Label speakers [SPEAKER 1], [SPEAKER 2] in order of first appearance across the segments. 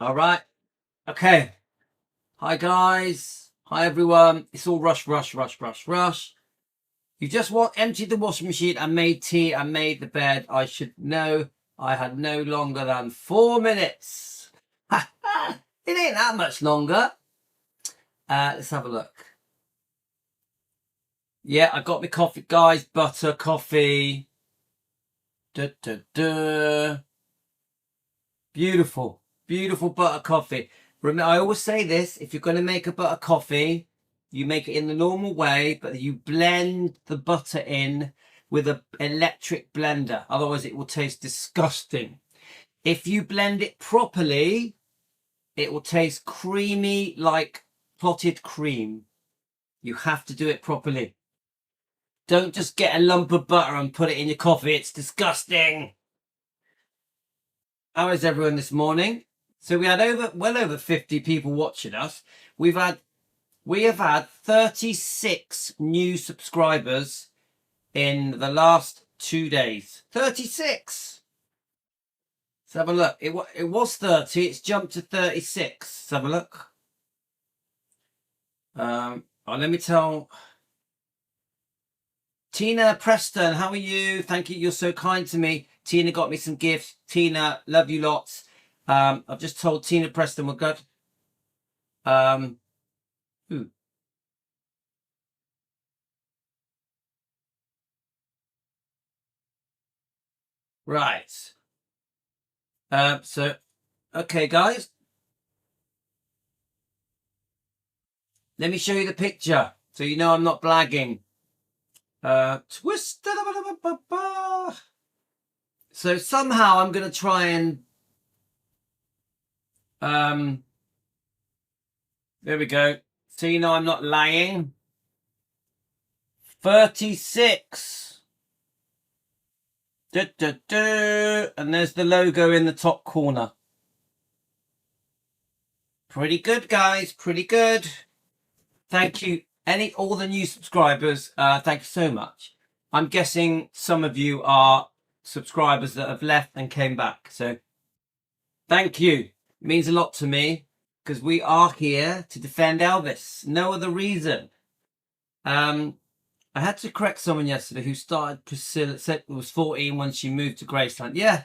[SPEAKER 1] All right. Okay. Hi, guys. Hi, everyone. It's all rush. You just emptied the washing machine and made tea and made the bed. I should know I had no longer than 4 minutes. It ain't that much longer. Let's have a look. Yeah, I got my coffee, guys. Butter coffee. Beautiful butter coffee. Remember, I always say this: if you're going to make a butter coffee, you make it in the normal way, but you blend the butter in with an electric blender. Otherwise, it will taste disgusting. If you blend it properly, it will taste creamy like clotted cream. You have to do it properly. Don't just get a lump of butter and put it in your coffee. It's disgusting. How is everyone this morning? So we had well over 50 people watching us. We have had 36 new subscribers in the last 2 days. 36. Let's have a look. It was 30. It's jumped to 36. Let's have a look. Let me tell. Tina Preston, how are you? Thank you. You're so kind to me. Tina got me some gifts. Tina, love you lots. I've just told Tina Preston we're good. Right. Okay, guys. Let me show you the picture so you know I'm not blagging. Twist. So somehow I'm going to try and there we go. So you know I'm not lying. 36. And there's the logo in the top corner. Pretty good, guys. Pretty good. Thank you. All the new subscribers, thank you so much. I'm guessing some of you are subscribers that have left and came back. So thank you. It means a lot to me because we are here to defend Elvis. No other reason. I had to correct someone yesterday who started Priscilla, said it was 14 when she moved to Graceland. Yeah.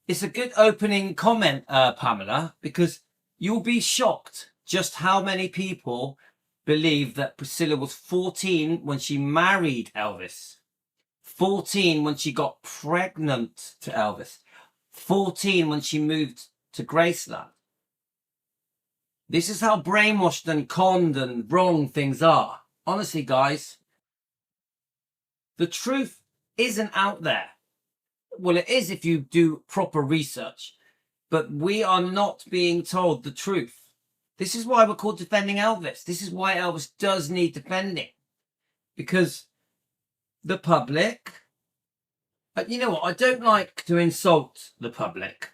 [SPEAKER 1] It's a good opening comment, Pamela, because you'll be shocked just how many people believe that Priscilla was 14 when she married Elvis, 14 when she got pregnant to Elvis, 14 when she moved to Graceland. This is how brainwashed and conned and wrong things are. Honestly, guys, the truth isn't out there. Well, it is if you do proper research, but we are not being told the truth. This is why we're called Defending Elvis. This is why Elvis does need defending. Because the public... You know what? I don't like to insult the public.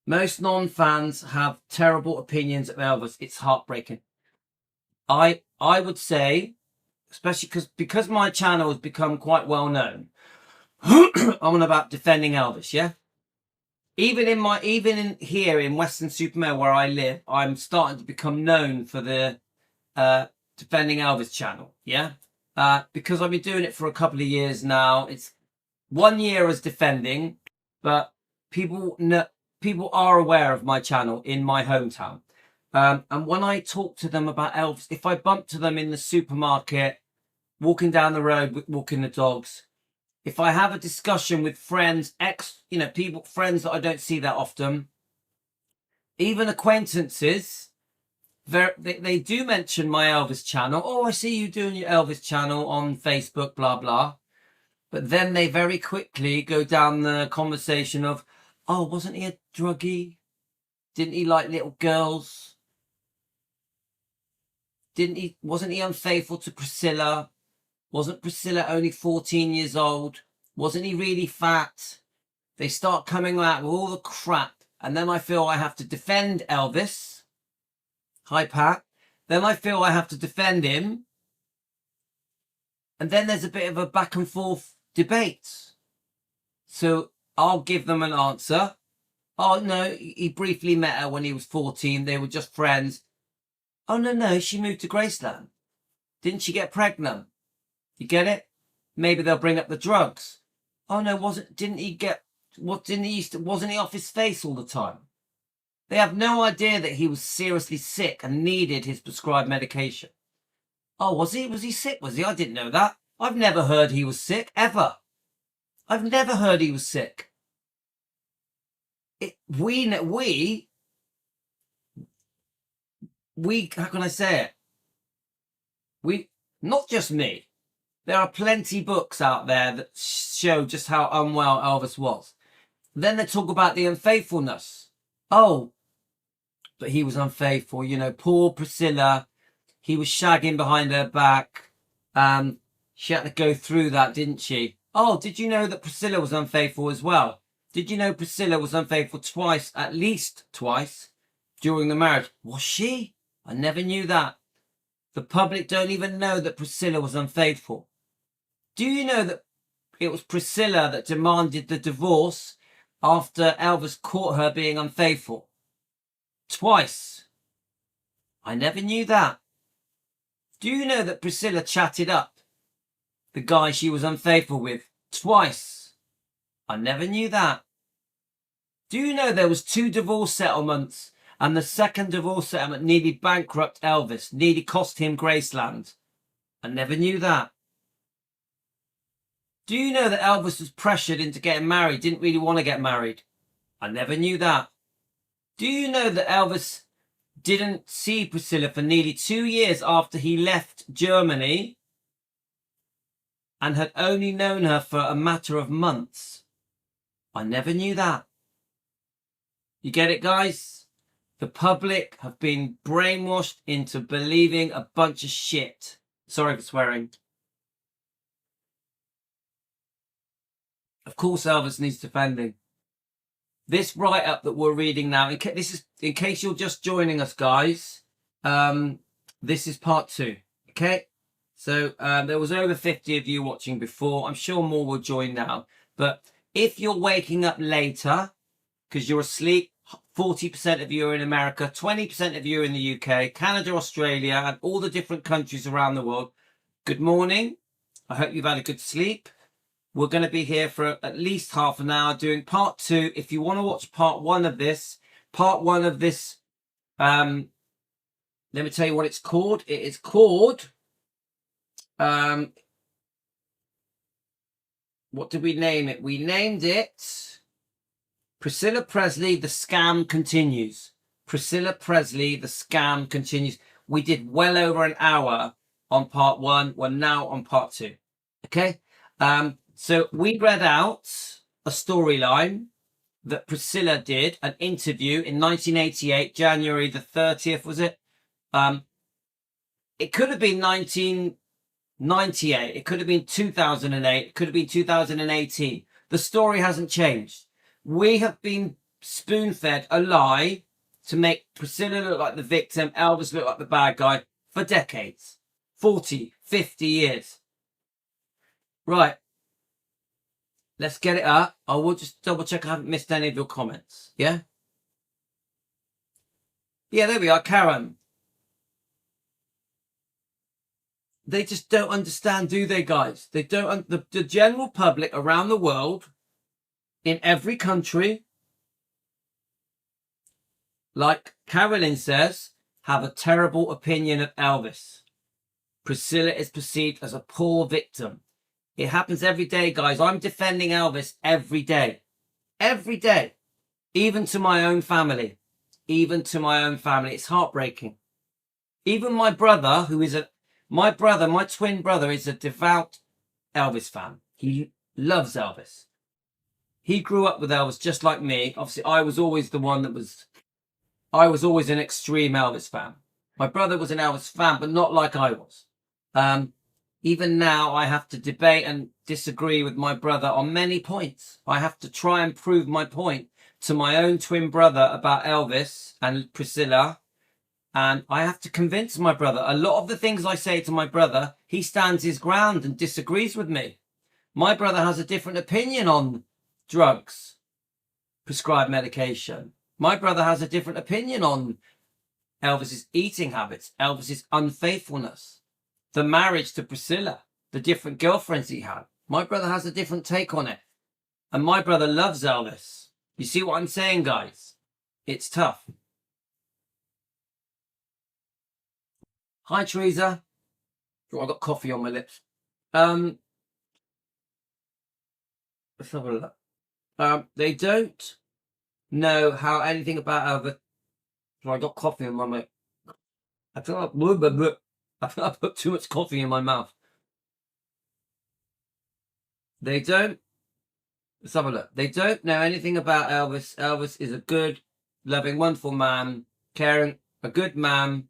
[SPEAKER 1] Most non-fans have terrible opinions of Elvis. It's heartbreaking. I would say, especially because my channel has become quite well known, I'm on about defending Elvis, yeah? Even here in Weston-super-Mare where I live, I'm starting to become known for the Defending Elvis channel, yeah? Because I've been doing it for a couple of years now. It's 1 year as defending, but people are aware of my channel in my hometown. And when I talk to them about Elvis, if I bump to them in the supermarket, walking down the road, walking the dogs, if I have a discussion with friends, friends that I don't see that often, even acquaintances, they do mention my Elvis channel. Oh, I see you doing your Elvis channel on Facebook, blah, blah. But then they very quickly go down the conversation of, oh, wasn't he a druggie? Didn't he like little girls? Wasn't he unfaithful to Priscilla? Wasn't Priscilla only 14 years old? Wasn't he really fat? They start coming out with all the crap. And then I feel I have to defend Elvis. Hi, Pat. Then I feel I have to defend him. And then there's a bit of a back and forth debate. So I'll give them an answer. Oh, no, he briefly met her when he was 14. They were just friends. Oh, no, she moved to Graceland. Didn't she get pregnant? You get it? Maybe they'll bring up the drugs. Oh, no, wasn't he off his face all the time? They have no idea that he was seriously sick and needed his prescribed medication. Oh, was he? Was he sick? Was he? I didn't know that. I've never heard he was sick, ever. I've never heard he was sick. We, how can I say it? Not just me. There are plenty books out there that show just how unwell Elvis was. Then they talk about the unfaithfulness. Oh, but he was unfaithful. You know, poor Priscilla. He was shagging behind her back. She had to go through that, didn't she? Oh, did you know that Priscilla was unfaithful as well? Did you know Priscilla was unfaithful twice, at least twice, during the marriage? Was she? I never knew that. The public don't even know that Priscilla was unfaithful. Do you know that it was Priscilla that demanded the divorce after Elvis caught her being unfaithful? Twice. I never knew that. Do you know that Priscilla chatted up the guy she was unfaithful with twice? I never knew that. Do you know there was 2 divorce settlements and the second divorce settlement nearly bankrupt Elvis, nearly cost him Graceland? I never knew that. Do you know that Elvis was pressured into getting married, didn't really want to get married? I never knew that. Do you know that Elvis didn't see Priscilla for nearly 2 years after he left Germany and had only known her for a matter of months? I never knew that. You get it, guys? The public have been brainwashed into believing a bunch of shit. Sorry for swearing. Of course, Elvis needs defending. This write-up that we're reading now, in case you're just joining us, guys, this is part 2, okay? So there was over 50 of you watching before. I'm sure more will join now. But if you're waking up later because you're asleep, 40% of you are in America, 20% of you are in the UK, Canada, Australia, and all the different countries around the world. Good morning. I hope you've had a good sleep. We're going to be here for at least half an hour doing part 2. If you want to watch part 1 of this, let me tell you what it's called. It is called, what did we name it? We named it Priscilla Presley, The Scam Continues. Priscilla Presley, The Scam Continues. We did well over an hour on part 1. We're now on part 2. Okay? So we read out a storyline that Priscilla did, an interview in 1988, January the 30th, was it? It could have been 1998. It could have been 2008. It could have been 2018. The story hasn't changed. We have been spoon-fed a lie to make Priscilla look like the victim, Elvis look like the bad guy for decades. 40, 50 years. Right. Let's get it up. I will just double check I haven't missed any of your comments. Yeah? Yeah, there we are. Karen. They just don't understand, do they, guys? They don't. The general public around the world, in every country, like Carolyn says, have a terrible opinion of Elvis. Priscilla is perceived as a poor victim. It happens every day, guys. I'm defending Elvis every day. Every day. Even to my own family. Even to my own family. It's heartbreaking. Even my brother, my twin brother is a devout Elvis fan. He loves Elvis. He grew up with Elvis just like me. Obviously, I was always always an extreme Elvis fan. My brother was an Elvis fan, but not like I was. Even now, I have to debate and disagree with my brother on many points. I have to try and prove my point to my own twin brother about Elvis and Priscilla. And I have to convince my brother. A lot of the things I say to my brother, he stands his ground and disagrees with me. My brother has a different opinion on drugs. prescribed medication. My brother has a different opinion on Elvis's eating habits, Elvis's unfaithfulness, the marriage to Priscilla, the different girlfriends he had. My brother has a different take on it. And my brother loves Elvis. You see what I'm saying, guys? It's tough. Hi, Teresa. Oh, I got coffee on my lips. Let's have a look. They don't know how anything about Elvis. So I got coffee in my mouth. I think I put too much coffee in my mouth. They don't. Let's have a look. They don't know anything about Elvis. Elvis is a good, loving, wonderful man, caring, a good man,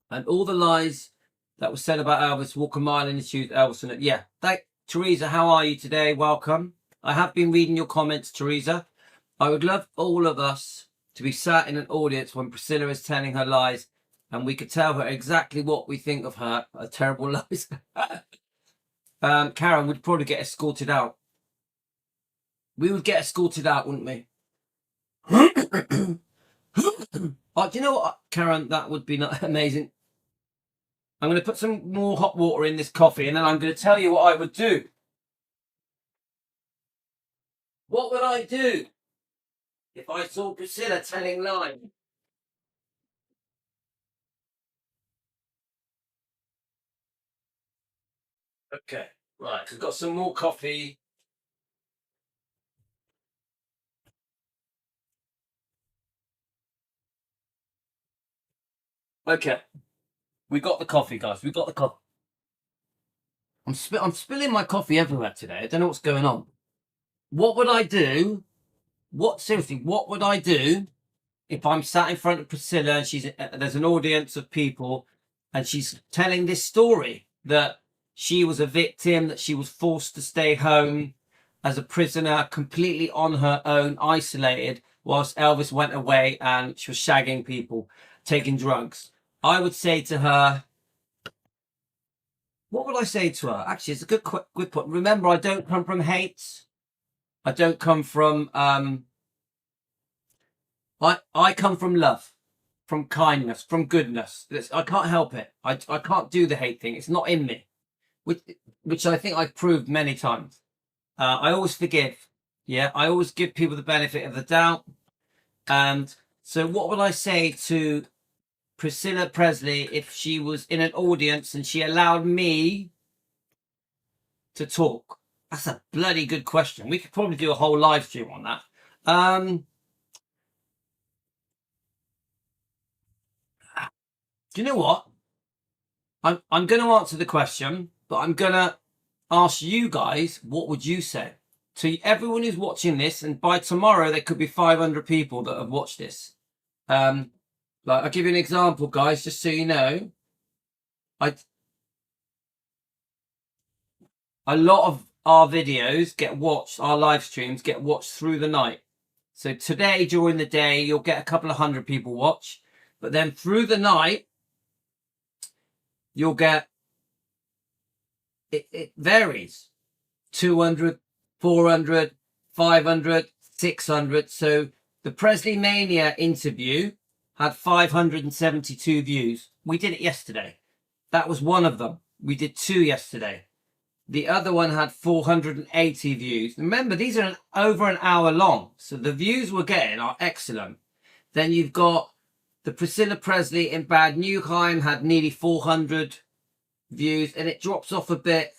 [SPEAKER 1] and all the lies that were said about Elvis walk a mile in his shoes. Elvis and it. Yeah. Teresa, how are you today? Welcome. I have been reading your comments, Teresa. I would love all of us to be sat in an audience when Priscilla is telling her lies, and we could tell her exactly what we think of her terrible lies. Karen would probably get escorted out. We would get escorted out, wouldn't we? Oh, do you know what, Karen? That would be amazing. I'm going to put some more hot water in this coffee, and then I'm going to tell you what I would do. What would I do if I saw Priscilla telling lies? Okay, right. We've got some more coffee. Okay, we got the coffee, guys. We got the coffee. I'm spilling my coffee everywhere today. I don't know what's going on. What would I do? Seriously, what would I do if I'm sat in front of Priscilla and there's an audience of people and she's telling this story that she was a victim, that she was forced to stay home as a prisoner, completely on her own, isolated, whilst Elvis went away and she was shagging people, taking drugs. I would say to her, what would I say to her? Actually, it's a good point. Remember, I don't come from hate. I don't come from, I come from love, from kindness, from goodness. I can't help it. I can't do the hate thing. It's not in me, which I think I've proved many times. I always forgive. Yeah, I always give people the benefit of the doubt. And so what would I say to Priscilla Presley if she was in an audience and she allowed me to talk? That's a bloody good question. We could probably do a whole live stream on that. Do you know what? I'm going to answer the question, but I'm going to ask you guys, what would you say? To everyone who's watching this, and by tomorrow there could be 500 people that have watched this. Like, I'll give you an example, guys, just so you know. A lot of our videos get watched, our live streams get watched through the night. So today, during the day, you'll get a couple of hundred people watch, but then through the night, you'll get, it varies, 200, 400, 500, 600. So the Presley Mania interview had 572 views. We did it yesterday. That was one of them. We did 2 yesterday. The other one had 480 views. Remember, these are over an hour long. So the views we're getting are excellent. Then you've got the Priscilla Presley in Bad Newheim had nearly 400 views. And it drops off a bit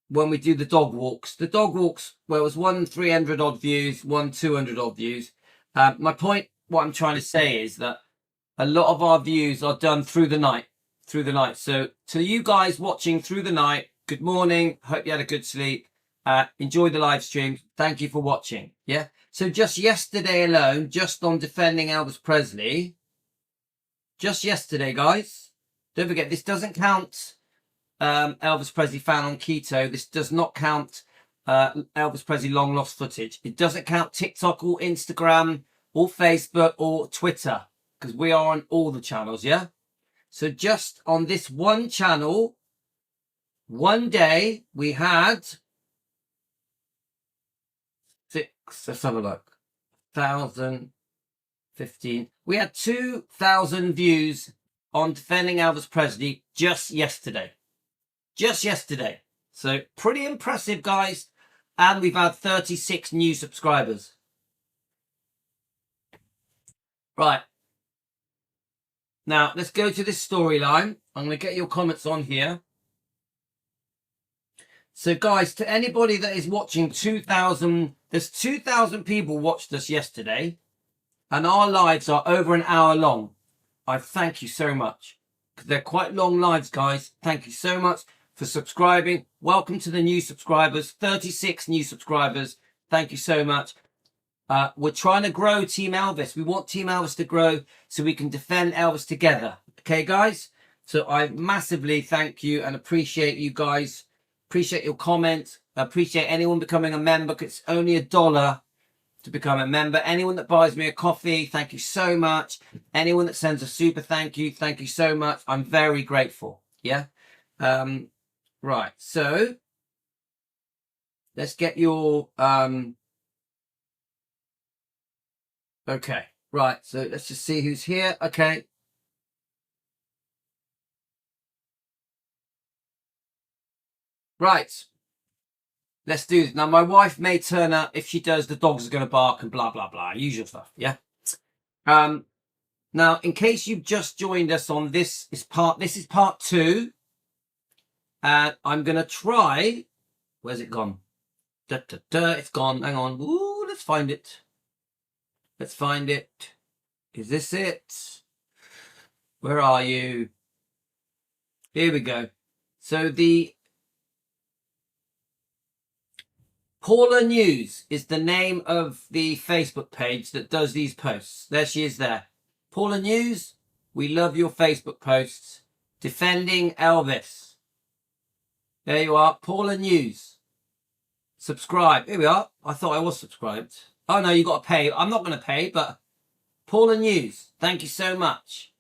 [SPEAKER 1] when we do the dog walks. The dog walks, well, it was one 300 odd views, one 200 odd views. My point, what I'm trying to say is that a lot of our views are done through the night. So to you guys watching through the night, good morning. Hope you had a good sleep. Enjoy the live stream. Thank you for watching. Yeah. So just yesterday alone, just on defending Elvis Presley, just yesterday, guys, don't forget, this doesn't count Elvis Presley fan on keto. This does not count Elvis Presley long lost footage. It doesn't count TikTok or Instagram or Facebook or Twitter, because we are on all the channels. Yeah. So just on this one channel, one day we had 6. Let's have a look. 2,015. We had 2,000 views on defending Elvis Presley just yesterday. Just yesterday. So pretty impressive, guys. And we've had 36 new subscribers. Right. Now, let's go to this storyline. I'm going to get your comments on here. So, guys, to anybody that is watching, there's 2,000 people watched us yesterday. And our lives are over an hour long. I thank you so much. Because they're quite long lives, guys. Thank you so much for subscribing. Welcome to the new subscribers. 36 new subscribers. Thank you so much. We're trying to grow Team Elvis. We want Team Elvis to grow so we can defend Elvis together. Okay, guys? So I massively thank you and appreciate you guys. Appreciate your comments. Appreciate anyone becoming a member. It's only $1 to become a member. Anyone that buys me a coffee, thank you so much. Anyone that sends a super thank you so much. I'm very grateful. Yeah? Right. So, let's get your... Okay, right, so let's just see who's here. Okay. Right. Let's do this. Now, my wife may turn up. If she does, the dogs are going to bark and blah, blah, blah. Usual stuff, yeah? Now, in case you've just joined us on this is part 2. And I'm going to try... Where's it gone? It's gone. Hang on. Ooh, let's find it. Let's find it. Is this it? Where are you? Here we go. So the Paula News is the name of the Facebook page that does these posts. There she is there. Paula News, we love your Facebook posts. Defending Elvis. There you are. Paula News. Subscribe. Here we are. I thought I was subscribed. Oh, no, you got to pay. I'm not going to pay, but Paula News, thank you so much.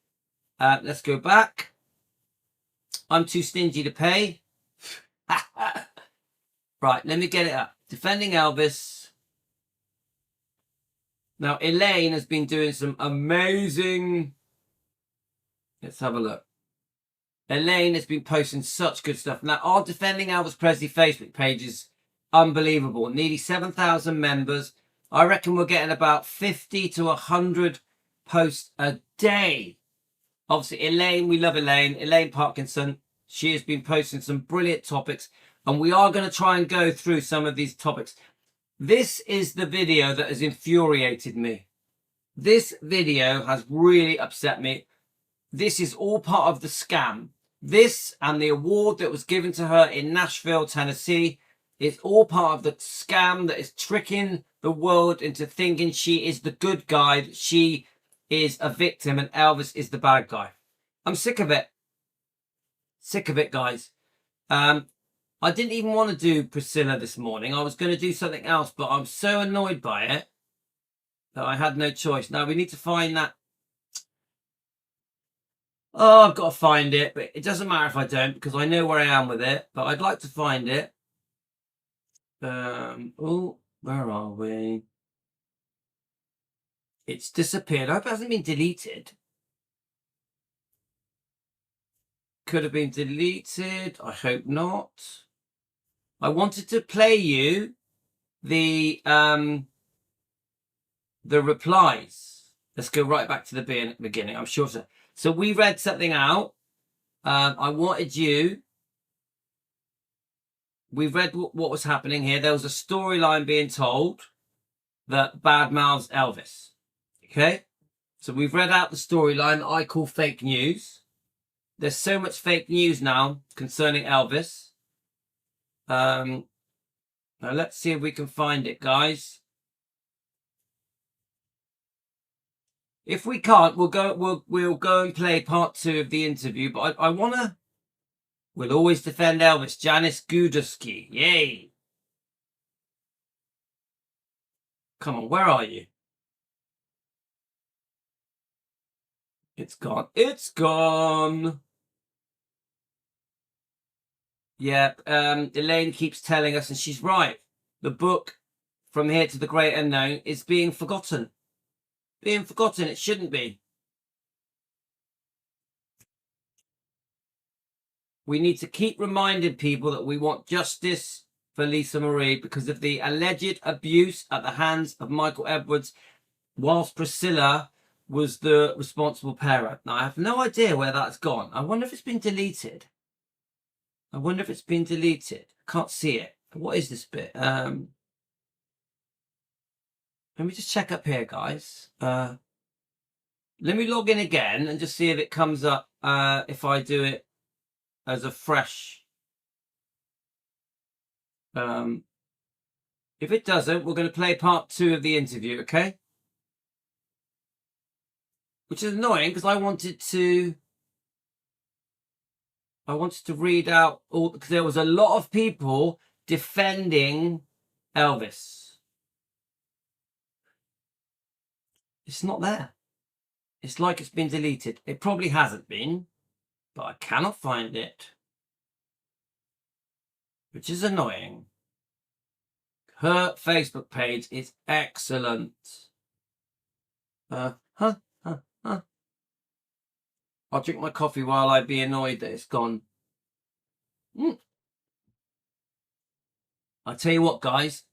[SPEAKER 1] Let's go back. I'm too stingy to pay. Right, let me get it up. Defending Elvis. Now, Elaine has been doing some amazing... Let's have a look. Elaine has been posting such good stuff. Now, our Defending Elvis Presley Facebook page is unbelievable. Nearly 7,000 members. I reckon we're getting about 50 to 100 posts a day. Obviously, Elaine, we love Elaine. Elaine Parkinson, she has been posting some brilliant topics. And we are going to try and go through some of these topics. This is the video that has infuriated me. This video has really upset me. This is all part of the scam. This and the award that was given to her in Nashville, Tennessee, is all part of the scam that is tricking the world into thinking she is the good guy, that she is a victim and Elvis is the bad guy. I'm sick of it. Sick of it, guys. I didn't even want to do Priscilla this morning. I was going to do something else, but I'm so annoyed by it that I had no choice. Now, we need to find that. Oh, I've got to find it, but it doesn't matter if I don't because I know where I am with it, but I'd like to find it. Oh, where are we? It's disappeared. I hope it hasn't been deleted. Could have been deleted. I hope not. I wanted to play you the replies. Let's go right back to the beginning. I'm sure so. So we read something out. I wanted you. We read what was happening here. There was a storyline being told that badmouths Elvis. Okay? So we've read out the storyline that I call fake news. There's so much fake news now concerning Elvis. Now let's see if we can find it, guys. If we can't, we'll go and play part 2 of the interview. But I wanna. We'll always defend Elvis. Janice Guduski. Yay. Come on, where are you? It's gone. It's gone. Yeah, Elaine keeps telling us, and she's right. The book, From Here to the Great Unknown, is being forgotten. being forgotten. It shouldn't be. We need to keep reminding people that we want justice for Lisa Marie because of the alleged abuse at the hands of Michael Edwards whilst Priscilla was the responsible parent. Now, I have no idea where that's gone. I wonder if it's been deleted. Can't see it. What is this bit? Let me just check up here, guys. Let me log in again and just see if it comes up if I do it as a fresh. If it doesn't, we're going to play part 2 of the interview, okay? Which is annoying because I wanted to read out all, because there was a lot of people defending Elvis. It's not there. It's like it's been deleted. It probably hasn't been, but I cannot find it, which is annoying. Her Facebook page is excellent. I'll drink my coffee while I be annoyed that it's gone. I tell you what, guys,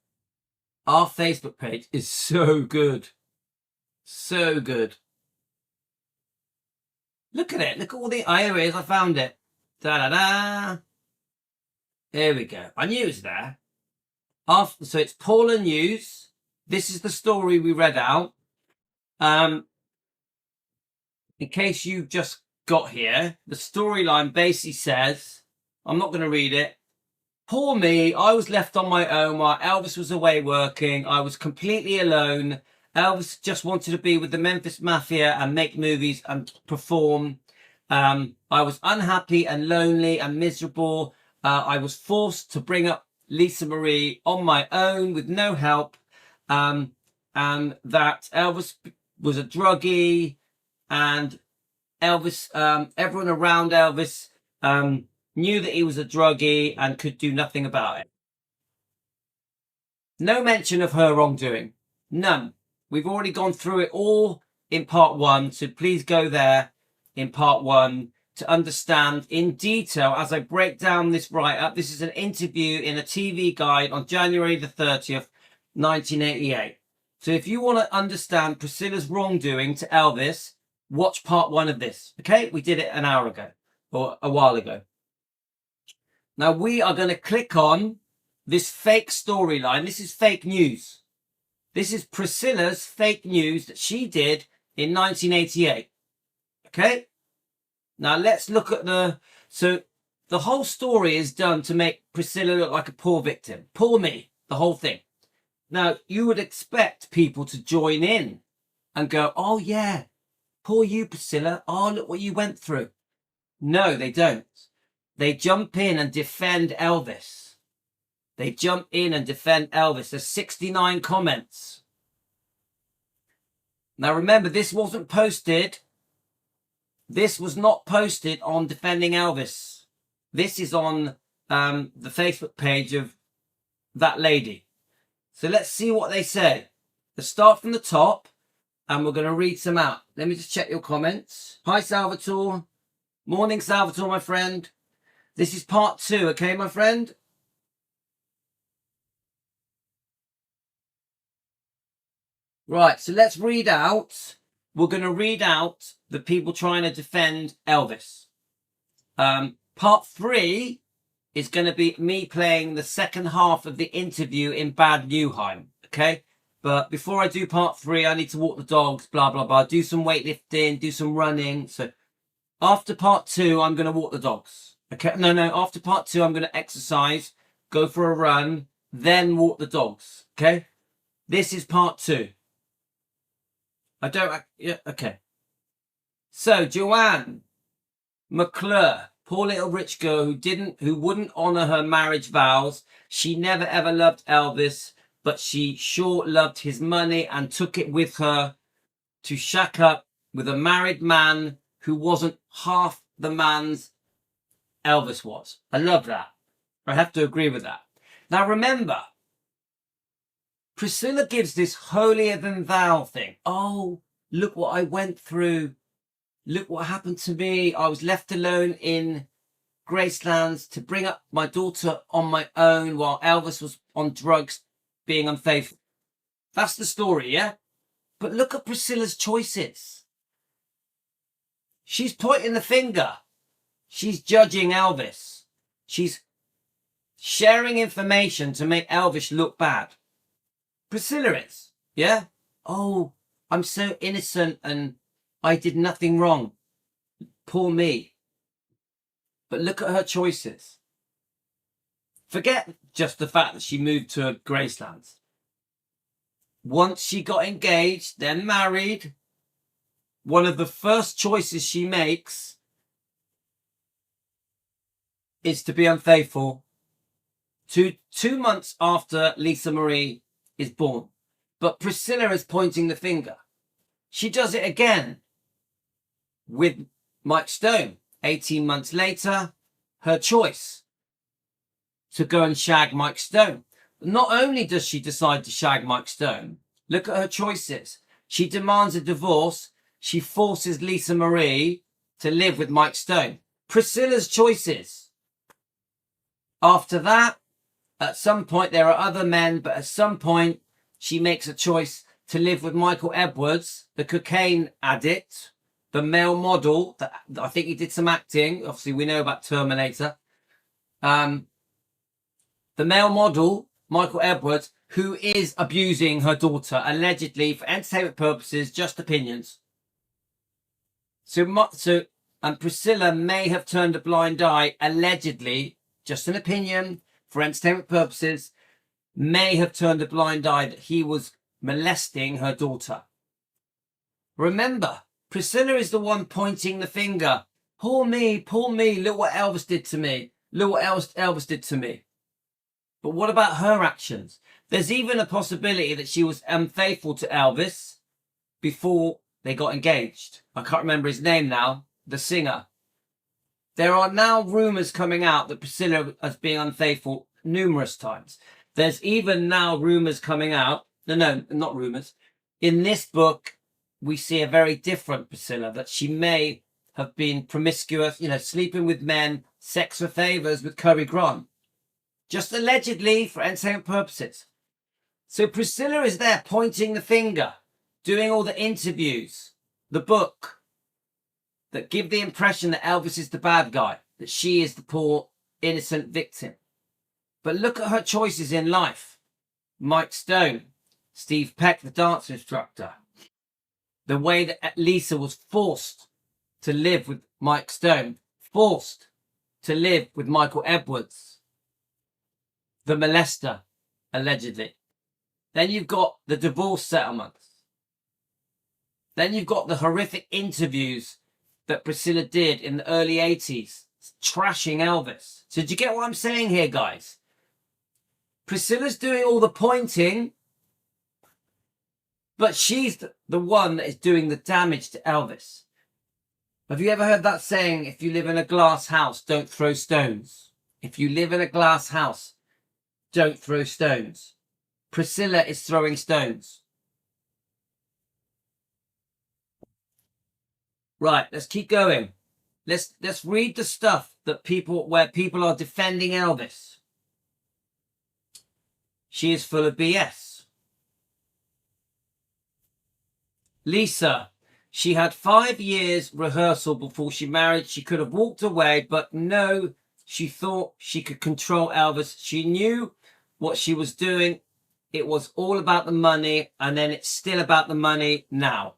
[SPEAKER 1] our Facebook page is so good. So good. Look at it. Look at all the... here it is. I found it. Da-da-da. There we go. I knew it was there. So it's Paula News. This is the story we read out. In case you just got here, the storyline basically says, I'm not going to read it. Poor me, I was left on my own while Elvis was away working. I was completely alone. Elvis just wanted to be with the Memphis Mafia and make movies and perform. I was unhappy and lonely and miserable. I was forced to bring up Lisa Marie on my own with no help. And that Elvis was a druggie, and Elvis, everyone around Elvis knew that he was a druggie and could do nothing about it. No mention of her wrongdoing. None. We've already gone through it all in part 1, so please go there in part 1 to understand in detail as I break down this write-up. This is an interview in a TV guide on January the 30th, 1988. So if you want to understand Priscilla's wrongdoing to Elvis, watch part 1 of this. Okay? We did it an hour ago or a while ago. Now we are going to click on this fake storyline. This is fake news. This is Priscilla's fake news that she did in 1988. Okay? Now let's look at so the whole story is done to make Priscilla look like a poor victim. Poor me, the whole thing. Now you would expect people to join in and go, oh yeah, poor you, Priscilla. Oh, look what you went through. No, they don't. They jump in and defend Elvis. There's 69 comments. Now remember, this wasn't posted. This was not posted on defending Elvis. This is on the Facebook page of that lady. So let's see what they say. Let's start from the top and we're going to read some out. Let me just check your comments. Hi, Salvatore. Morning, Salvatore, my friend. This is part 2, okay, my friend? Right, so let's read out. We're going to read out the people trying to defend Elvis. Part 3 is going to be me playing the second half of the interview in Bad Newheim, okay? But before I do part 3, I need to walk the dogs, blah, blah, blah, do some weightlifting, do some running. So after part 2, I'm going to walk the dogs, okay? No, after part 2, I'm going to exercise, go for a run, then walk the dogs, okay? This is part 2. Yeah, okay. So, Joanne McClure, poor little rich girl who wouldn't honour her marriage vows. She never ever loved Elvis, but she sure loved his money and took it with her to shack up with a married man who wasn't half the man's Elvis was. I love that. I have to agree with that. Now remember, Priscilla gives this holier than thou thing. Oh, Look what I went through. Look what happened to me. I was left alone in Gracelands to bring up my daughter on my own while Elvis was on drugs, being unfaithful. That's the story, yeah? But look at Priscilla's choices. She's pointing the finger. She's judging Elvis. She's sharing information to make Elvis look bad. Priscilla is, yeah? Oh, I'm so innocent and I did nothing wrong. Poor me. But look at her choices. Forget just the fact that she moved to Gracelands. Once she got engaged, then married, one of the first choices she makes is to be unfaithful 2 months after Lisa Marie is born. But Priscilla is pointing the finger. She does it again with Mike Stone. 18 months later, her choice to go and shag Mike Stone. Not only does she decide to shag Mike Stone, look at her choices. She demands a divorce. She forces Lisa Marie to live with Mike Stone. Priscilla's choices. After that, at some point, there are other men, but at some point, she makes a choice to live with Michael Edwards, the cocaine addict, the male model. That I think he did some acting. Obviously, we know about Terminator. The male model, Michael Edwards, who is abusing her daughter, allegedly for entertainment purposes, just opinions. And Priscilla may have turned a blind eye, allegedly, just an opinion, for entertainment purposes, may have turned a blind eye that he was molesting her daughter. Remember, Priscilla is the one pointing the finger. Poor me, look what Elvis did to me. Look what Elvis did to me. But what about her actions? There's even a possibility that she was unfaithful to Elvis before they got engaged. I can't remember his name now, the singer. There are now rumours coming out that Priscilla has been unfaithful numerous times. There's even now rumours coming out. No, not rumours. In this book, we see a very different Priscilla, that she may have been promiscuous, sleeping with men, sex for favours with Cary Grant. Just allegedly for entertainment purposes. So Priscilla is there pointing the finger, doing all the interviews, the book, that give the impression that Elvis is the bad guy, that she is the poor, innocent victim. But look at her choices in life. Mike Stone, Steve Peck, the dance instructor. The way that Lisa was forced to live with Mike Stone, forced to live with Michael Edwards, the molester, allegedly. Then you've got the divorce settlements. Then you've got the horrific interviews that Priscilla did in the early 80s, trashing Elvis. So do you get what I'm saying here, guys? Priscilla's doing all the pointing, but she's the one that is doing the damage to Elvis. Have you ever heard that saying, if you live in a glass house, don't throw stones? If you live in a glass house, don't throw stones. Priscilla is throwing stones. Right, let's keep going. Let's read the stuff that where people are defending Elvis. She is full of BS. Lisa, she had 5 years rehearsal before she married. She could have walked away, but no, she thought she could control Elvis. She knew what she was doing. It was all about the money, and then it's still about the money now.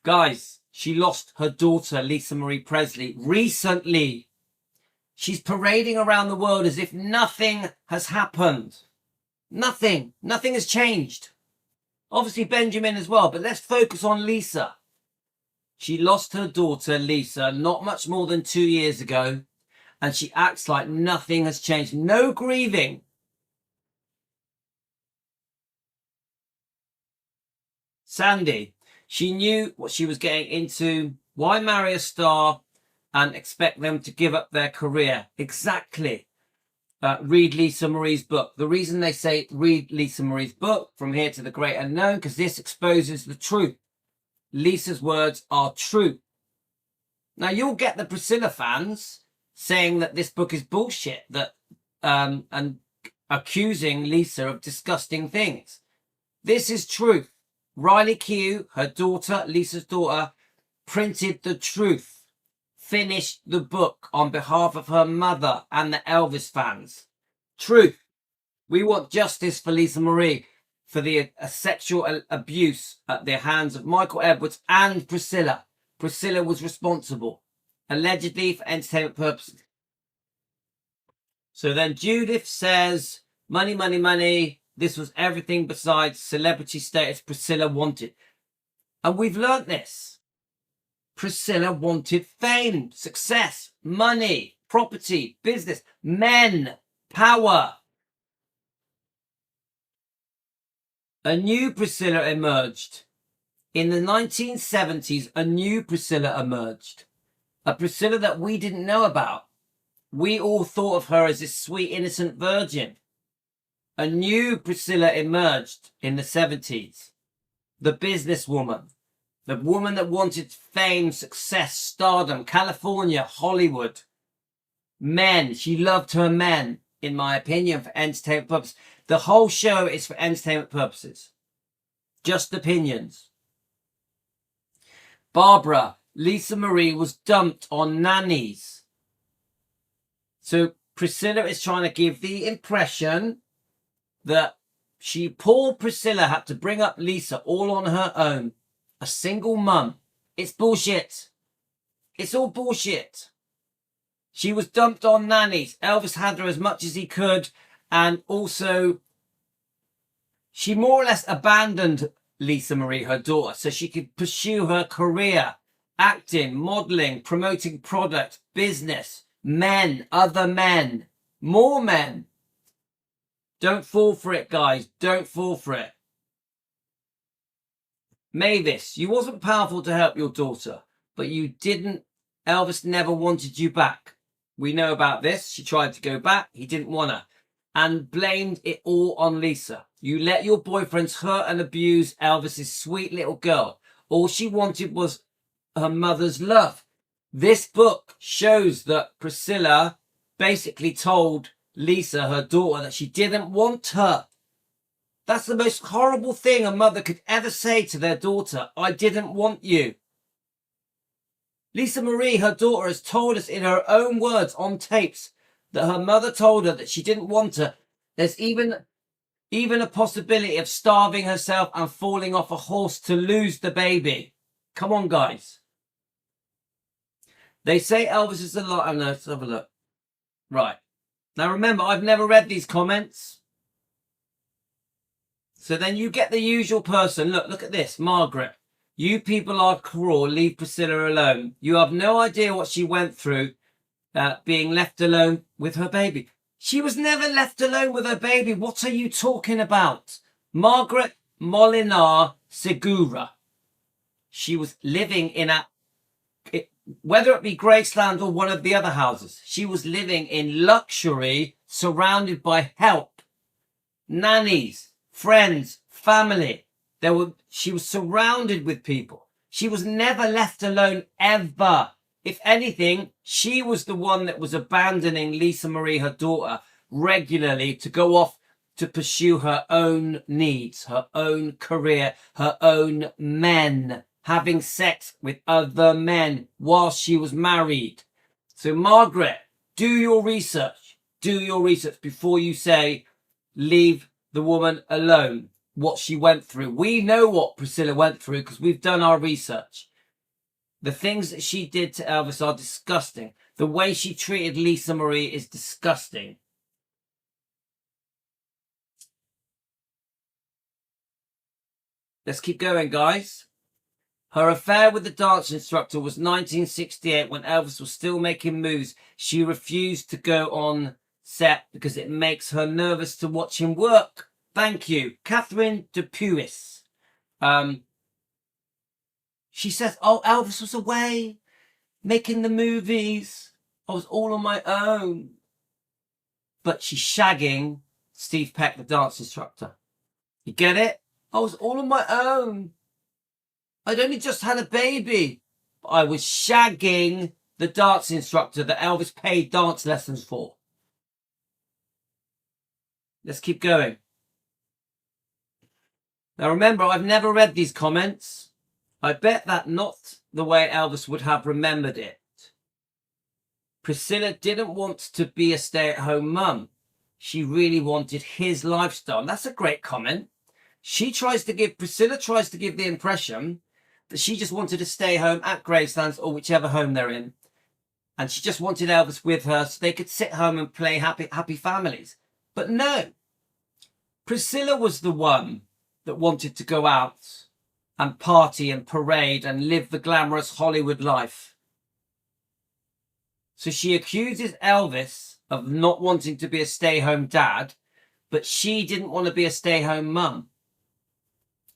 [SPEAKER 1] Guys, she lost her daughter, Lisa Marie Presley, recently. She's parading around the world as if nothing has happened. Nothing. Nothing has changed. Obviously Benjamin as well, but let's focus on Lisa. She lost her daughter, Lisa, not much more than 2 years ago, and she acts like nothing has changed. No grieving. Sandy, she knew what she was getting into. Why marry a star and expect them to give up their career? Exactly. read Lisa Marie's book. The reason they say read Lisa Marie's book, From Here to the Great Unknown, because this exposes the truth. Lisa's words are true. Now, you'll get the Priscilla fans saying that this book is bullshit, that and accusing Lisa of disgusting things. This is truth. Riley Q, her daughter, Lisa's daughter, printed the truth, finished the book on behalf of her mother and the Elvis fans. Truth. We want justice for Lisa Marie for the sexual abuse at the hands of Michael Edwards and Priscilla. Priscilla was responsible, allegedly for entertainment purposes. So then Judith says, money, money, money. This was everything besides celebrity status Priscilla wanted. And we've learnt this. Priscilla wanted fame, success, money, property, business, men, power. A new Priscilla emerged. In the 1970s, a new Priscilla emerged. A Priscilla that we didn't know about. We all thought of her as this sweet, innocent virgin. A new Priscilla emerged in the 70s. The businesswoman. The woman that wanted fame, success, stardom, California, Hollywood. Men. She loved her men, in my opinion, for entertainment purposes. The whole show is for entertainment purposes. Just opinions. Barbara, Lisa Marie was dumped on nannies. So Priscilla is trying to give the impression that poor Priscilla had to bring up Lisa all on her own. A single mum. It's bullshit. It's all bullshit. She was dumped on nannies. Elvis had her as much as he could. And also, she more or less abandoned Lisa Marie, her daughter, so she could pursue her career, acting, modeling, promoting product, business, men, other men, more men. Don't fall for it, guys. Don't fall for it. Mavis, you wasn't powerful to help your daughter, but you didn't. Elvis never wanted you back. We know about this. She tried to go back. He didn't want her. And blamed it all on Lisa. You let your boyfriends hurt and abuse Elvis's sweet little girl. All she wanted was her mother's love. This book shows that Priscilla basically told Lisa, her daughter, that she didn't want her. That's the most horrible thing a mother could ever say to their daughter. I didn't want you. Lisa Marie, her daughter, has told us in her own words on tapes that her mother told her that she didn't want her. There's even a possibility of starving herself and falling off a horse to lose the baby. Come on, guys. They say Elvis is a lot. No, let's have a look. Right. Now, remember, I've never read these comments. So then you get the usual person. Look at this. Margaret. You people are cruel. Leave Priscilla alone. You have no idea what she went through being left alone with her baby. She was never left alone with her baby. What are you talking about? Margaret Molinar Segura. She was living in whether it be Graceland or one of the other houses, she was living in luxury, surrounded by help, nannies, friends, family. She was surrounded with people. She was never left alone, ever. If anything, she was the one that was abandoning Lisa Marie, her daughter, regularly to go off to pursue her own needs, her own career, her own men, having sex with other men while she was married. So Margaret, do your research. Do your research before you say, leave the woman alone, what she went through. We know what Priscilla went through because we've done our research. The things that she did to Elvis are disgusting. The way she treated Lisa Marie is disgusting. Let's keep going, guys. Her affair with the dance instructor was 1968 when Elvis was still making moves. She refused to go on set because it makes her nervous to watch him work. Thank you. Catherine Dupuis. She says, oh, Elvis was away making the movies. I was all on my own. but she's shagging Steve Peck, the dance instructor. You get it? I was all on my own. I'd only just had a baby. But I was shagging the dance instructor that Elvis paid dance lessons for. Let's keep going. Now remember, I've never read these comments. I bet that not the way Elvis would have remembered it. Priscilla didn't want to be a stay-at-home mum. She really wanted his lifestyle. And that's a great comment. Priscilla tries to give the impression that she just wanted to stay home at Gracelands or whichever home they're in. And she just wanted Elvis with her so they could sit home and play happy families. But no. Priscilla was the one that wanted to go out and party and parade and live the glamorous Hollywood life. So she accuses Elvis of not wanting to be a stay-home dad, but she didn't want to be a stay-home mum.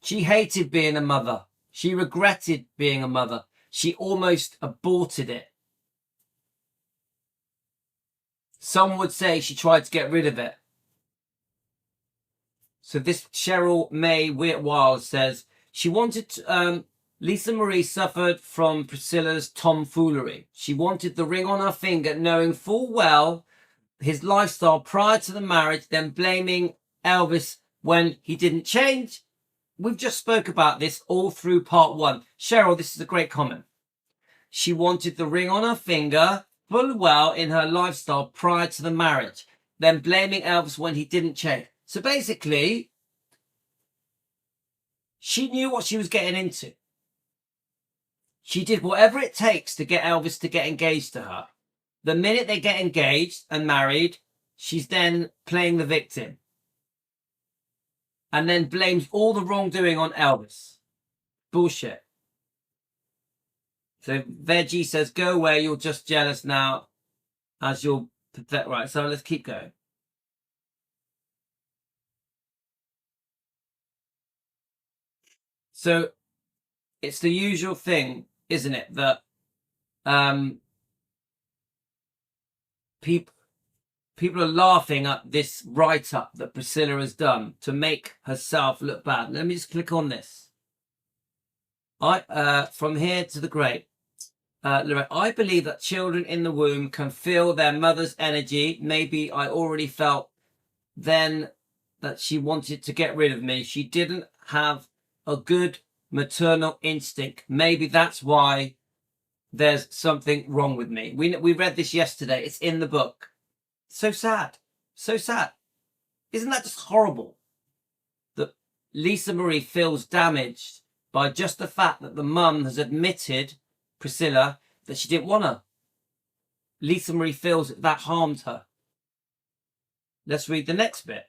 [SPEAKER 1] She hated being a mother. She regretted being a mother. She almost aborted it. Some would say she tried to get rid of it. So this Cheryl May Whitwild says, she wanted to, Lisa Marie suffered from Priscilla's tomfoolery. She wanted the ring on her finger, knowing full well his lifestyle prior to the marriage, then blaming Elvis when he didn't change. We've just spoke about this all through part 1. Cheryl, this is a great comment. She wanted the ring on her finger full well in her lifestyle prior to the marriage, then blaming Elvis when he didn't change. So basically, she knew what she was getting into. She did whatever it takes to get Elvis to get engaged to her. The minute they get engaged and married, she's then playing the victim. And then blames all the wrongdoing on Elvis. Bullshit. So Veggie says, go away, you're just jealous now as you're pathetic. Right, so let's keep going. So it's the usual thing, isn't it, that people are laughing at this write-up that Priscilla has done to make herself look bad. Let me just click on this. From here to the great. I believe that children in the womb can feel their mother's energy. Maybe I already felt then that she wanted to get rid of me. She didn't have a good maternal instinct. Maybe that's why there's something wrong with me. We read this yesterday. It's in the book. So sad. So sad. Isn't that just horrible? That Lisa Marie feels damaged by just the fact that the mum has admitted, Priscilla, that she didn't want her. Lisa Marie feels that harmed her. Let's read the next bit.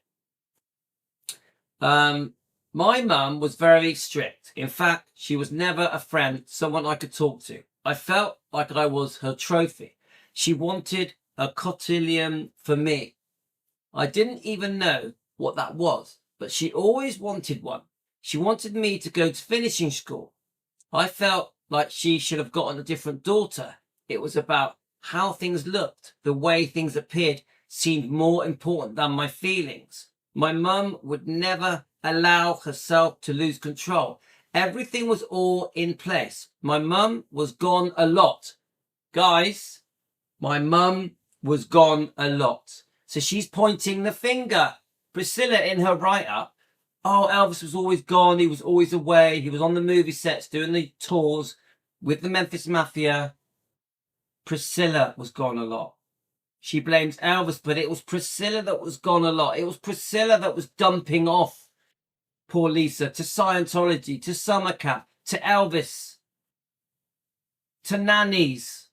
[SPEAKER 1] My mum was very strict. In fact, she was never a friend, someone I could talk to. I felt like I was her trophy. She wanted a cotillion for me. I didn't even know what that was, but she always wanted one. She wanted me to go to finishing school. I felt like she should have gotten a different daughter. It was about how things looked. The way things appeared seemed more important than my feelings. My mum would never allow herself to lose control. Everything was all in place. My mum was gone a lot. Guys, my mum was gone a lot. So she's pointing the finger. Priscilla in her write-up, oh, Elvis was always gone. He was always away. He was on the movie sets doing the tours with the Memphis Mafia. Priscilla was gone a lot. She blames Elvis, but it was Priscilla that was gone a lot. It was Priscilla that was dumping off poor Lisa to Scientology, to summer camp, to Elvis, to nannies.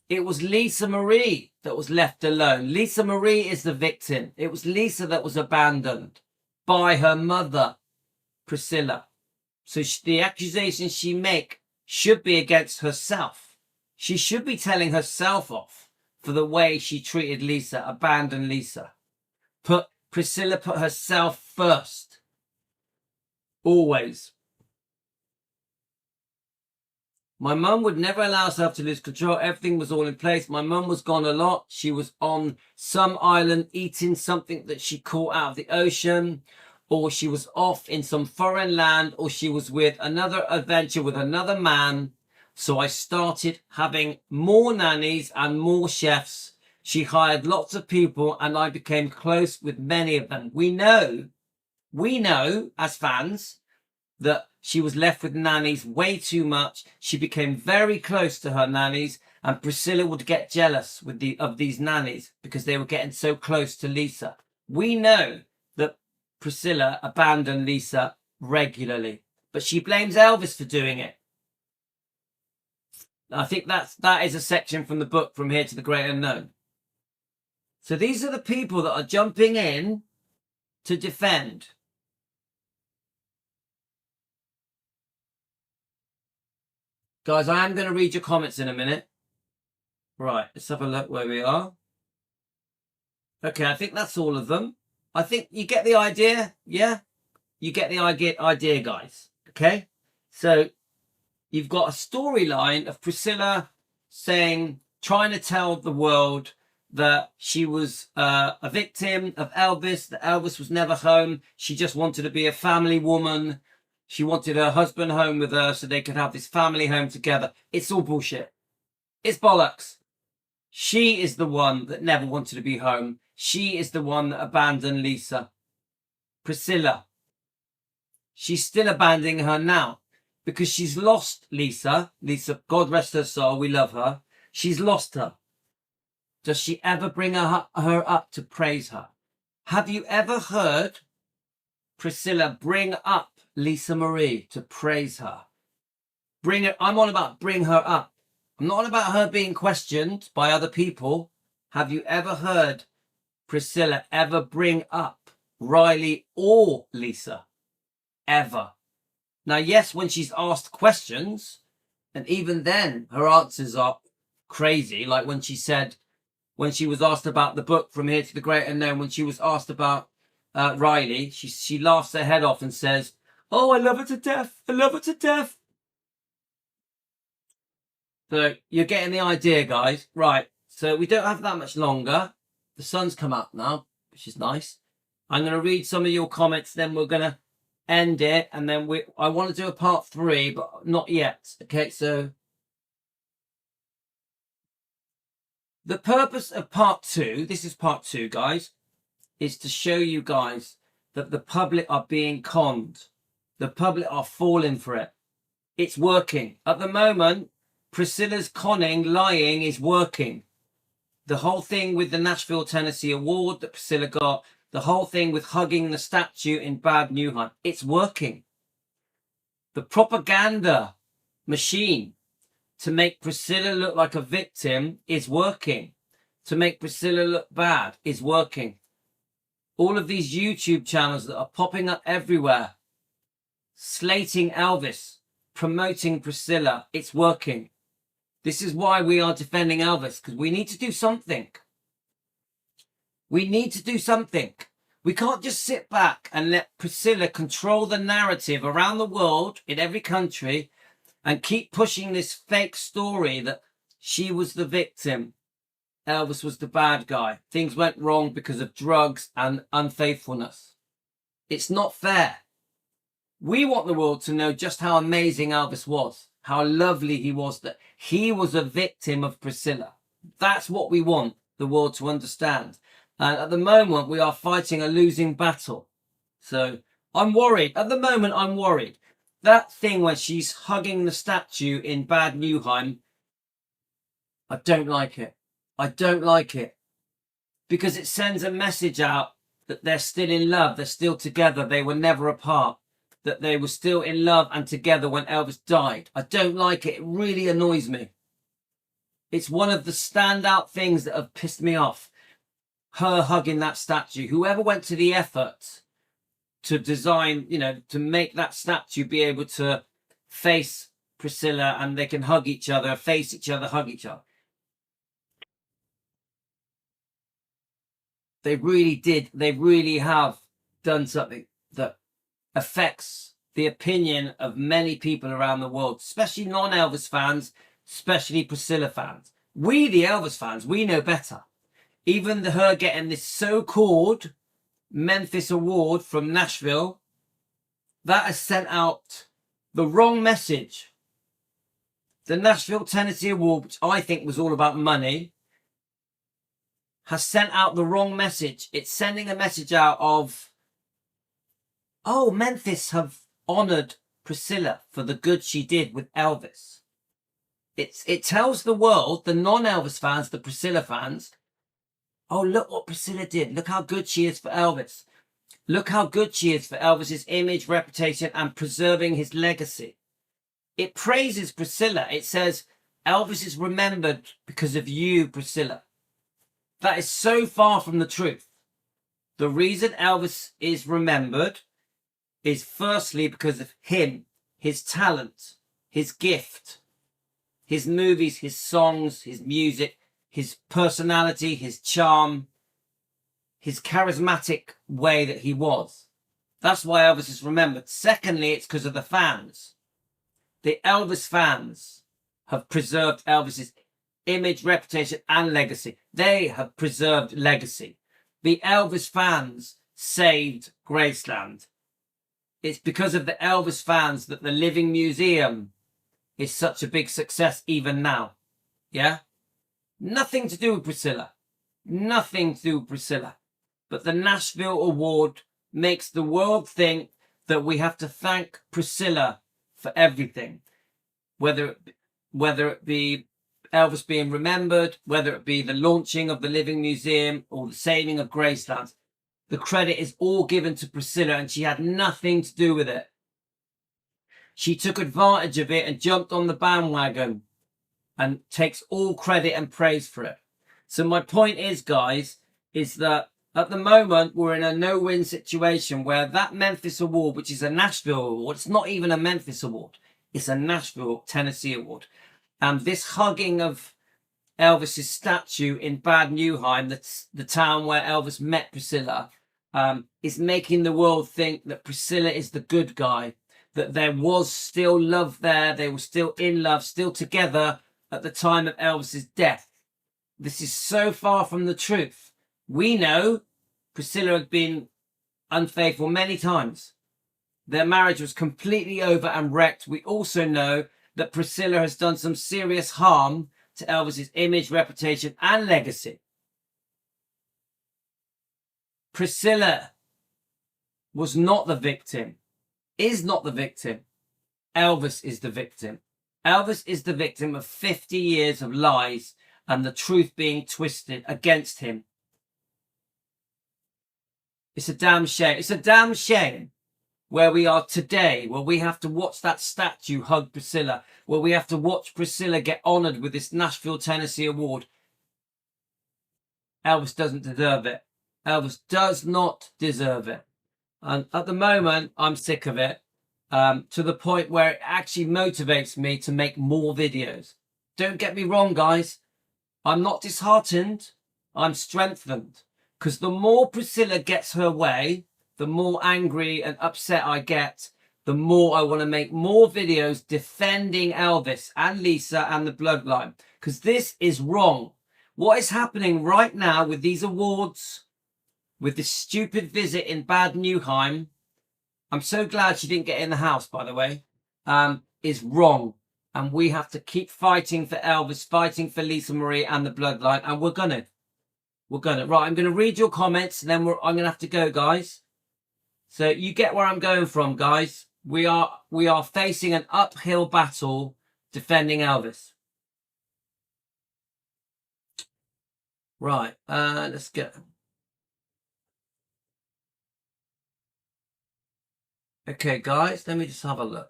[SPEAKER 1] It was Lisa Marie that was left alone. Lisa Marie is the victim. It was Lisa that was abandoned by her mother, Priscilla. So the accusations she makes should be against herself. She should be telling herself off for the way she treated Lisa, abandoned Lisa. Priscilla put herself first. Always. My mum would never allow herself to lose control. Everything was all in place. My mum was gone a lot. She was on some island eating something that she caught out of the ocean, or she was off in some foreign land, or she was with another adventure with another man. So I started having more nannies and more chefs. She hired lots of people and I became close with many of them. We know as fans that she was left with nannies way too much. She became very close to her nannies, and Priscilla would get jealous of these nannies because they were getting so close to Lisa. We know that Priscilla abandoned Lisa regularly, but she blames Elvis for doing it. I think that is a section from the book From Here to the Great Unknown. So these are the people that are jumping in to defend. Guys, I am going to read your comments in a minute. Right, let's have a look where we are. Okay, I think that's all of them. I think you get the idea. Yeah, you get the idea, guys. Okay, so you've got a storyline of Priscilla trying to tell the world that she was a victim of Elvis, that Elvis was never home. She just wanted to be a family woman. She wanted her husband home with her so they could have this family home together. It's all bullshit. It's bollocks. She is the one that never wanted to be home. She is the one that abandoned Lisa. Priscilla. She's still abandoning her now because she's lost Lisa. Lisa, God rest her soul, we love her. She's lost her. Does she ever bring her up to praise her? Have you ever heard Priscilla bring up Lisa Marie to praise her? I'm on about bring her up. I'm not on about her being questioned by other people. Have you ever heard Priscilla ever bring up Riley or Lisa? Ever. Now, yes, when she's asked questions, and even then her answers are crazy. Like when she was asked about the book From Here to the Great Unknown, when she was asked about Riley, she laughs her head off and says, "Oh, I love her to death. I love her to death." So you're getting the idea, guys. Right. So we don't have that much longer. The sun's come up now, which is nice. I'm going to read some of your comments, then we're going to end it. And then I want to do a part 3, but not yet. Okay, so the purpose of part 2, this is part 2, guys, is to show you guys that the public are being conned. The public are falling for it. It's working. At the moment, Priscilla's conning, lying is working. The whole thing with the Nashville, Tennessee award that Priscilla got, the whole thing with hugging the statue in Bad Nauheim, it's working. The propaganda machine to make Priscilla look like a victim is working. To make Priscilla look bad is working. All of these YouTube channels that are popping up everywhere, slating Elvis, promoting Priscilla, it's working. This is why we are defending Elvis, because we need to do something. We need to do something. We can't just sit back and let Priscilla control the narrative around the world, in every country, and keep pushing this fake story that she was the victim. Elvis was the bad guy. Things went wrong because of drugs and unfaithfulness. It's not fair. We want the world to know just how amazing Elvis was, how lovely he was, that he was a victim of Priscilla. That's what we want the world to understand. And at the moment, we are fighting a losing battle. So I'm worried. At the moment, I'm worried. That thing where she's hugging the statue in Bad Nauheim, I don't like it. I don't like it. Because it sends a message out that they're still in love. They're still together. They were never apart. That they were still in love and together when Elvis died. I don't like it. It really annoys me. It's one of the standout things that have pissed me off. Her hugging that statue. Whoever went to the effort to design, to make that statue be able to face Priscilla and they can hug each other, face each other, hug each other. They really did. They really have done something that affects the opinion of many people around the world, especially non-Elvis fans, especially Priscilla fans. We, the Elvis fans, we know better. Even her getting this so-called Memphis Award from Nashville, that has sent out the wrong message. The Nashville, Tennessee Award, which I think was all about money, has sent out the wrong message. It's sending a message out of, oh, Memphis have honoured Priscilla for the good she did with Elvis. It tells the world, the non-Elvis fans, the Priscilla fans, oh, look what Priscilla did. Look how good she is for Elvis. Look how good she is for Elvis's image, reputation, and preserving his legacy. It praises Priscilla. It says, Elvis is remembered because of you, Priscilla. That is so far from the truth. The reason Elvis is remembered is firstly because of him, his talent, his gift, his movies, his songs, his music, his personality, his charm, his charismatic way that he was. That's why Elvis is remembered. Secondly, it's because of the fans. The Elvis fans have preserved Elvis's image, reputation, and legacy. They have preserved legacy. The Elvis fans saved Graceland. It's because of the Elvis fans that the Living Museum is such a big success even now. Yeah? Nothing to do with Priscilla. Nothing to do with Priscilla. But the Nashville Award makes the world think that we have to thank Priscilla for everything. Whether it be Elvis being remembered, whether it be the launching of the Living Museum or the saving of Graceland, the credit is all given to Priscilla, and she had nothing to do with it. She took advantage of it and jumped on the bandwagon and takes all credit and praise for it. So my point is, guys, is that at the moment we're in a no-win situation where that Memphis Award, which is a Nashville Award, it's not even a Memphis Award, it's a Nashville, Tennessee Award. And this hugging of Elvis's statue in Bad Nauheim, that's the town where Elvis met Priscilla, is making the world think that Priscilla is the good guy, that there was still love there, they were still in love, still together at the time of Elvis's death. This is so far from the truth. We know Priscilla had been unfaithful many times. Their marriage was completely over and wrecked. We also know that Priscilla has done some serious harm to Elvis's image, reputation, and legacy. Priscilla was not the victim, is not the victim. Elvis is the victim. Elvis is the victim of 50 years of lies and the truth being twisted against him. It's a damn shame. It's a damn shame where we are today, where we have to watch that statue hug Priscilla, where we have to watch Priscilla get honoured with this Nashville, Tennessee Award. Elvis doesn't deserve it. Elvis does not deserve it. And at the moment, I'm sick of it, to the point where it actually motivates me to make more videos. Don't get me wrong, guys. I'm not disheartened. I'm strengthened. Because the more Priscilla gets her way, the more angry and upset I get, the more I want to make more videos defending Elvis and Lisa and the bloodline. Because this is wrong. What is happening right now with these awards, with this stupid visit in Bad Nauheim, I'm so glad she didn't get in the house, by the way, is wrong. And we have to keep fighting for Elvis, fighting for Lisa Marie and the bloodline. And we're gonna. Right, I'm going to read your comments, and then I'm going to have to go, guys. So you get where I'm going from, guys. We are facing an uphill battle defending Elvis. Right, let's go. Okay, guys, let me just have a look.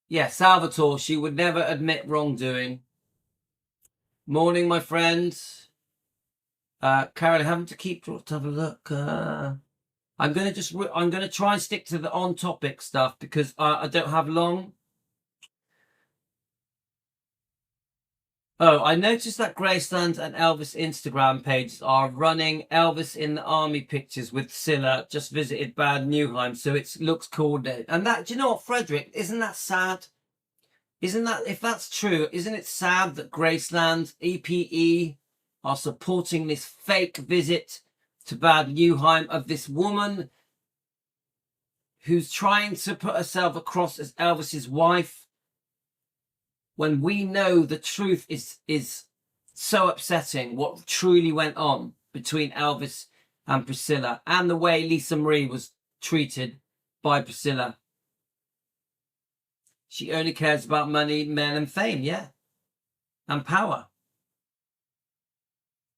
[SPEAKER 1] Yeah, Salvatore, she would never admit wrongdoing. Morning, my friends. Carol, having to keep to have a look. I'm gonna try and stick to the on-topic stuff because I don't have long. Oh, I noticed that Graceland and Elvis Instagram pages are running Elvis in the army pictures with Scylla. Just visited Bad Newheim, so it looks cool. And that, do you know what, Frederick? Isn't that sad? Isn't that, if that's true, isn't it sad that Graceland, EPE are supporting this fake visit to Bad Newheim of this woman who's trying to put herself across as Elvis's wife, when we know the truth is so upsetting, what truly went on between Elvis and Priscilla, and the way Lisa Marie was treated by Priscilla. She only cares about money, men, and fame, yeah, and power.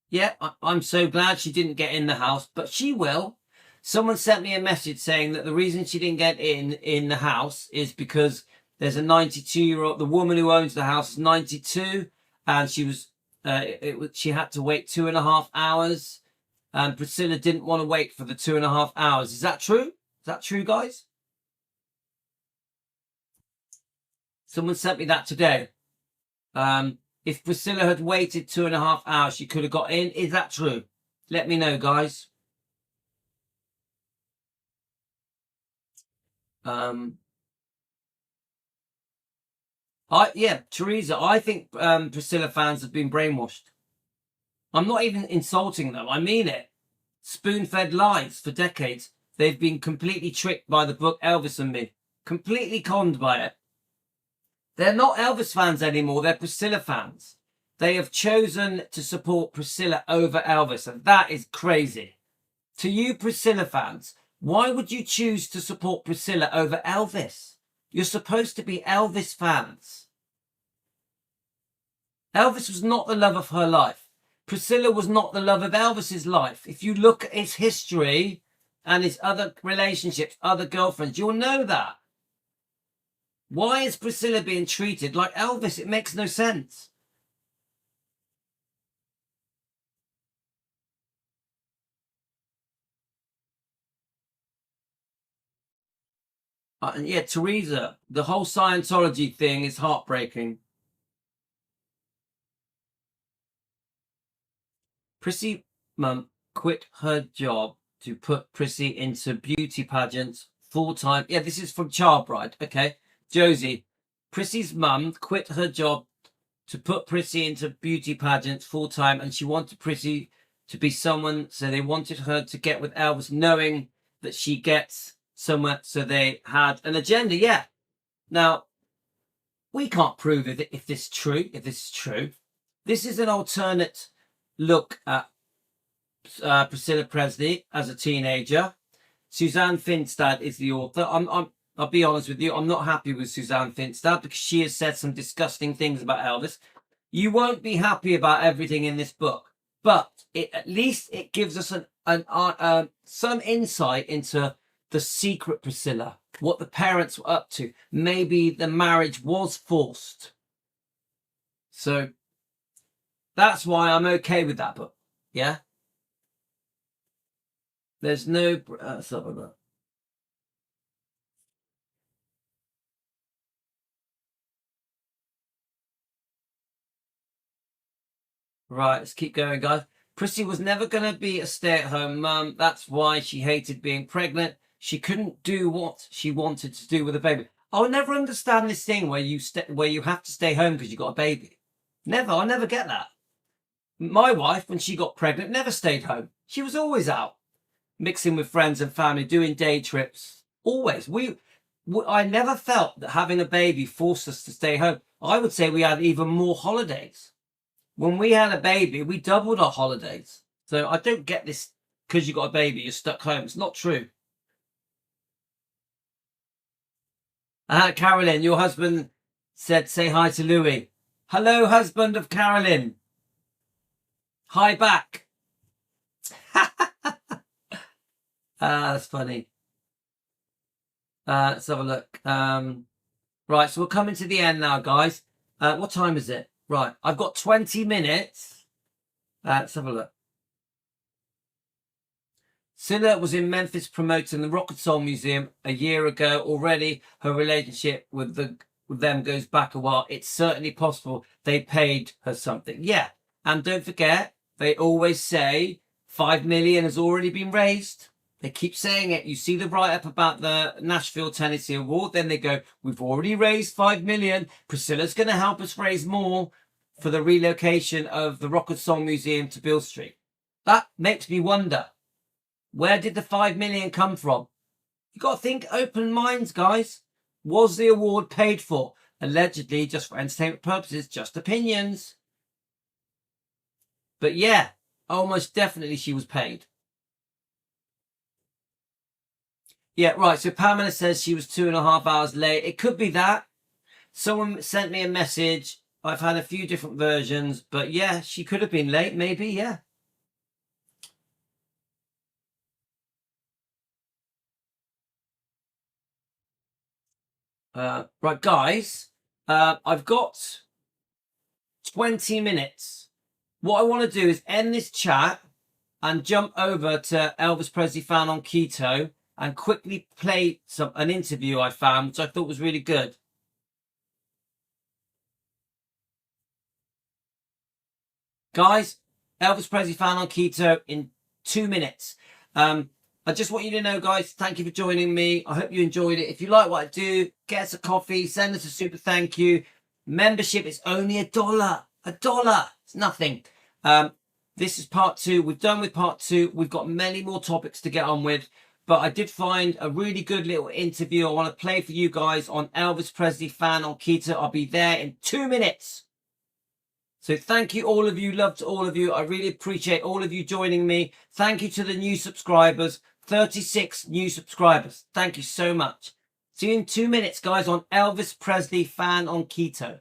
[SPEAKER 1] Yeah, I'm so glad she didn't get in the house, but she will. Someone sent me a message saying that the reason she didn't get in the house is because there's a 92-year-old, the woman who owns the house is 92, and she was, she had to wait 2.5 hours, and Priscilla didn't want to wait for the 2.5 hours. Is that true? Is that true, guys? Someone sent me that today. If Priscilla had waited 2.5 hours, she could have got in. Is that true? Let me know, guys. Yeah, Teresa, I think Priscilla fans have been brainwashed. I'm not even insulting them. I mean it. Spoon-fed lies for decades. They've been completely tricked by the book Elvis and Me. Completely conned by it. They're not Elvis fans anymore. They're Priscilla fans. They have chosen to support Priscilla over Elvis, and that is crazy. To you Priscilla fans, why would you choose to support Priscilla over Elvis? You're supposed to be Elvis fans. Elvis was not the love of her life. Priscilla was not the love of Elvis's life. If you look at his history and his other relationships, other girlfriends, you'll know that. Why is Priscilla being treated like Elvis? It makes no sense. And yeah, Teresa, the whole Scientology thing is heartbreaking. Prissy mum quit her job to put Prissy into beauty pageants full-time. Yeah, this is from Child Bride. Okay. Josie, Prissy's mum quit her job to put Prissy into beauty pageants full-time, and she wanted Prissy to be someone, so they wanted her to get with Elvis, knowing that she gets somewhere, so they had an agenda. Yeah. Now, we can't prove if this is true. This is an alternate look at Priscilla Presley as a teenager. Suzanne Finstad is the author. I'll be honest with you, I'm not happy with Suzanne Finstad because she has said some disgusting things about Elvis. You won't be happy about everything in this book, but at least it gives us some insight into the secret Priscilla, what the parents were up to. Maybe the marriage was forced. So that's why I'm okay with that book. Yeah. There's no. Let's have a look. Right, let's keep going, guys. Prissy was never going to be a stay-at-home mum. That's why she hated being pregnant. She couldn't do what she wanted to do with a baby. I'll never understand this thing where you have to stay home because you got a baby. Never. I'll never get that. My wife, when she got pregnant, never stayed home. She was always out, mixing with friends and family, doing day trips. Always. I never felt that having a baby forced us to stay home. I would say we had even more holidays. When we had a baby, we doubled our holidays. So I don't get this, because you got a baby, you're stuck home. It's not true. Carolyn, your husband said, say hi to Louis. Hello, husband of Carolyn. Hi back. That's funny. Let's have a look. Right, so we're coming to the end now, guys. What time is it? Right, I've got 20 minutes. Let's have a look. Scylla was in Memphis promoting the Rock and Soul Museum a year ago already. Her relationship with with them goes back a while. It's certainly possible they paid her something. Yeah. And don't forget, they always say 5 million has already been raised. They keep saying it. You see the write-up about the Nashville, Tennessee Award. Then they go, we've already raised 5 million. Priscilla's going to help us raise more for the relocation of the Rock and Song Museum to Beale Street. That makes me wonder, where did the 5 million come from? You got to think open minds, guys. Was the award paid for? Allegedly, just for entertainment purposes, just opinions. But yeah, almost definitely she was paid. Yeah, right. So Pamela says she was 2.5 hours late. It could be that. Someone sent me a message. I've had a few different versions, but yeah, she could have been late. Maybe, yeah. Right, guys. I've got 20 minutes. What I want to do is end this chat and jump over to Elvis Presley Fan on Keto and quickly play an interview I found, which I thought was really good. Guys, Elvis Presley Fan on Keto in 2 minutes. I just want you to know, guys, thank you for joining me. I hope you enjoyed it. If you like what I do, get us a coffee, send us a super thank you. Membership is only $1. $1. It's nothing. This is part 2. We've done with part 2. We've got many more topics to get on with. But I did find a really good little interview I want to play for you guys on Elvis Presley Fan on Keto. I'll be there in 2 minutes. So thank you, all of you. Love to all of you. I really appreciate all of you joining me. Thank you to the new subscribers. 36 new subscribers. Thank you so much. See you in 2 minutes, guys, on Elvis Presley Fan on Keto.